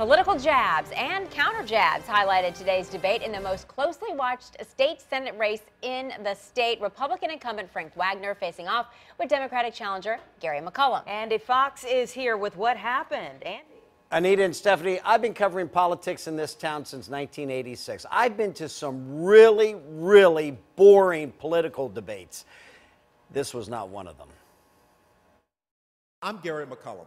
Political jabs and counter jabs highlighted today's debate in the most closely watched state Senate race in the state. Republican incumbent Frank Wagner facing off with Democratic challenger Gary McCollum. Andy Fox is here with what happened. Andy. Anita and Stephanie, I've been covering politics in this town since 1986. I've been to some really, really boring political debates. This was not one of them. I'm Gary McCollum.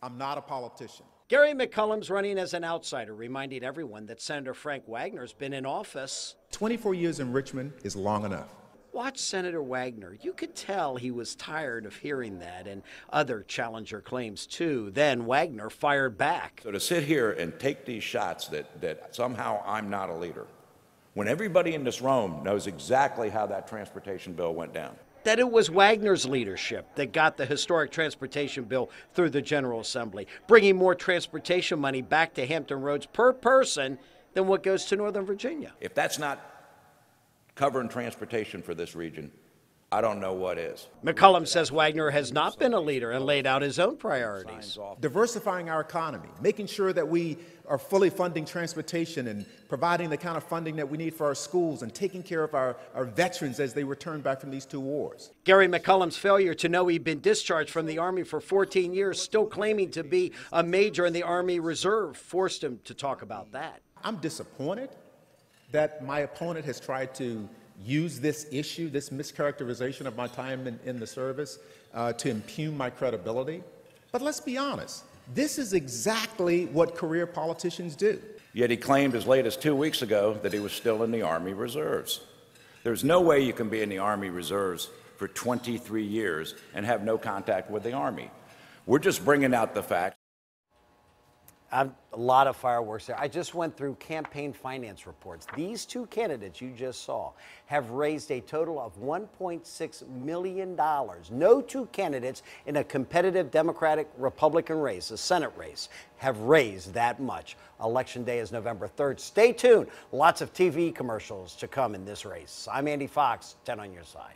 I'm not a politician. Gary McCollum's running as an outsider, reminding everyone that Senator Frank Wagner's been in office. 24 years in Richmond is long enough. Watch Senator Wagner. You could tell he was tired of hearing that and other challenger claims too. Then Wagner fired back. So to sit here and take these shots that somehow I'm not a leader, when everybody in this room knows exactly how that transportation bill went down. That it was Wagner's leadership that got the historic transportation bill through the General Assembly, bringing more transportation money back to Hampton Roads per person than what goes to Northern Virginia. If that's not covering transportation for this region, I don't know what is. McCollum says Wagner has not been a leader and laid out his own priorities. Diversifying our economy, making sure that we are fully funding transportation and providing the kind of funding that we need for our schools and taking care of our veterans as they return back from these two wars. Gary McCollum's failure to know he'd been discharged from the Army for 14 years, still claiming to be a major in the Army Reserve, forced him to talk about that. I'm disappointed that my opponent has tried to use this issue, this mischaracterization of my time in the service, to impugn my credibility. But let's be honest, this is exactly what career politicians do. Yet he claimed as late as 2 weeks ago that he was still in the Army Reserves. There's no way you can be in the Army Reserves for 23 years and have no contact with the Army. We're just bringing out the facts. A lot of fireworks there. I just went through campaign finance reports. These two candidates you just saw have raised a total of $1.6 million. No two candidates in a competitive Democratic-Republican race, a Senate race, have raised that much. Election day is November 3rd. Stay tuned. Lots of TV commercials to come in this race. I'm Andy Fox, 10 on your side.